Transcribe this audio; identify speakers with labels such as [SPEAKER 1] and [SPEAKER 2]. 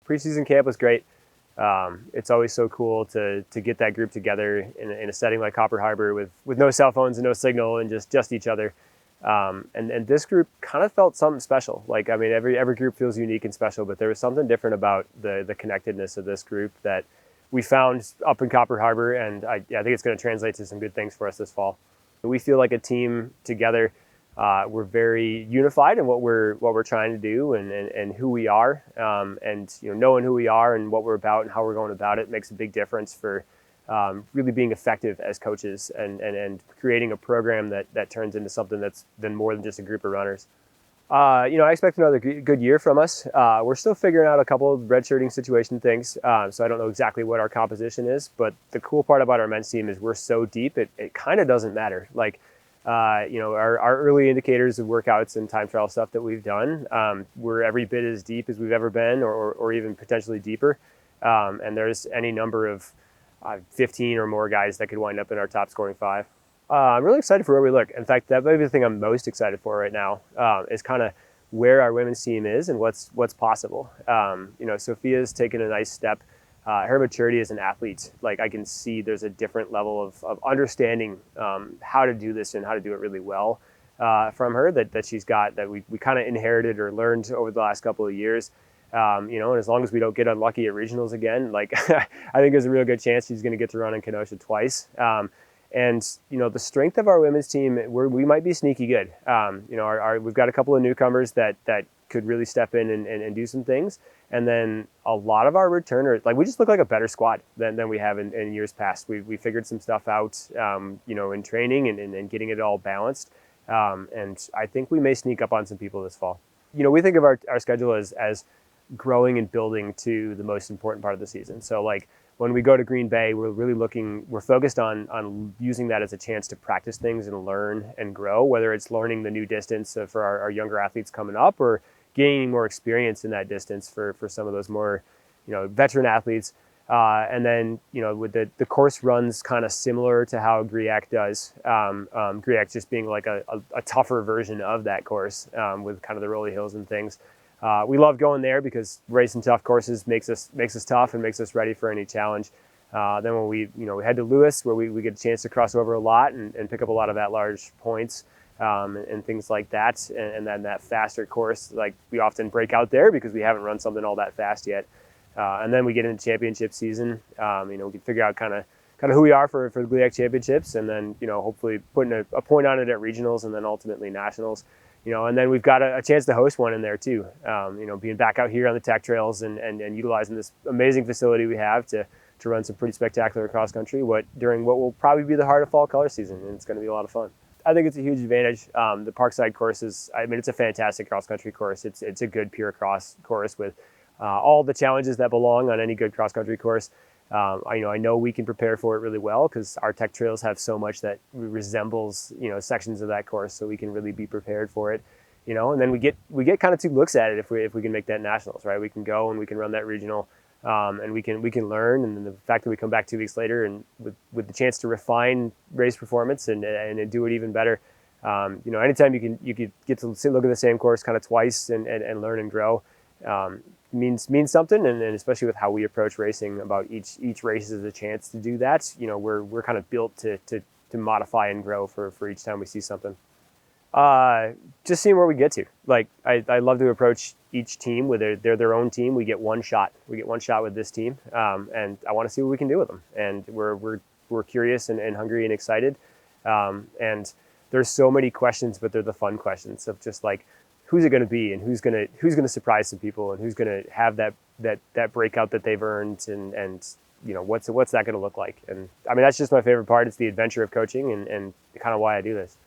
[SPEAKER 1] Preseason camp was great. It's always so cool to get that group together in a setting like Copper Harbor with no cell phones and no signal and just each other. And this group kind of felt something special. Like, I mean, every group feels unique and special, but there was something different about the connectedness of this group that we found up in Copper Harbor, and I think it's going to translate to some good things for us this fall. We feel like a team together. We're very unified in what we're trying to do and who we are, and knowing who we are and what we're about and how we're going about it makes a big difference for really being effective as coaches and creating a program that turns into something that's then more than just a group of runners. I expect another good year from us. We're still figuring out a couple of redshirting situation things, so I don't know exactly what our composition is, but the cool part about our men's team is we're so deep, it kind of doesn't matter. Like, our early indicators of workouts and time trial stuff that we've done, we're every bit as deep as we've ever been or even potentially deeper, and there's any number of 15 or more guys that could wind up in our top scoring 5. I'm really excited for where we look. In fact, that might be the thing I'm most excited for right now, is kind of where our women's team is and what's possible. Sophia's taken a nice step. Her maturity as an athlete, like I can see there's a different level of understanding how to do this and how to do it really well from her that she's got, that we kind of inherited or learned over the last couple of years. And as long as we don't get unlucky at regionals again, like I think there's a real good chance she's going to get to run in Kenosha twice. And the strength of our women's team, we might be sneaky good. We've got a couple of newcomers that could really step in and do some things. And then a lot of our returners, like we just look like a better squad than we have in years past. We figured some stuff out, in training and getting it all balanced. And I think we may sneak up on some people this fall. We think of our schedule as growing and building to the most important part of the season. So like when we go to Green Bay, we're focused on using that as a chance to practice things and learn and grow, whether it's learning the new distance for our younger athletes coming up or gaining more experience in that distance for some of those more, veteran athletes. And then, with the course runs kind of similar to how GRIAC does. GRIAC just being like a tougher version of that course with kind of the rolly hills and things. We love going there because racing tough courses makes us tough and makes us ready for any challenge. Then when we head to Lewis, where we get a chance to cross over a lot and pick up a lot of at-large points and things like that. And then that faster course, like we often break out there because we haven't run something all that fast yet. And then we get into championship season. We can figure out kind of who we are for the GLIAC championships, and then hopefully putting a point on it at regionals and then ultimately nationals. And then we've got a chance to host one in there too. Being back out here on the tech trails and utilizing this amazing facility we have to run some pretty spectacular cross country during what will probably be the heart of fall color season, and it's going to be a lot of fun. I think it's a huge advantage. The Parkside course it's a fantastic cross country course. It's a good pure cross course with all the challenges that belong on any good cross country course. I know we can prepare for it really well because our tech trails have so much that resembles sections of that course, so we can really be prepared for it. And then we get kind of 2 looks at it if we can make that nationals, right? We can go and we can run that regional, and we can learn. And then the fact that we come back 2 weeks later and with the chance to refine race performance and do it even better. Anytime you could get to look at the same course kind of twice and learn and grow. Means something, and especially with how we approach racing, about each race is a chance to do that. We're kind of built to modify and grow for each time we see something. Just seeing where we get to. Like I love to approach each team with they're their own team. We get one shot. We get one shot with this team, and I want to see what we can do with them. And we're curious and hungry and excited. And there's so many questions, but they're the fun questions of just like, who's it going to be, and who's going to surprise some people, and who's going to have that breakout that they've earned, and what's that going to look like? And I mean, that's just my favorite part. It's the adventure of coaching and kind of why I do this.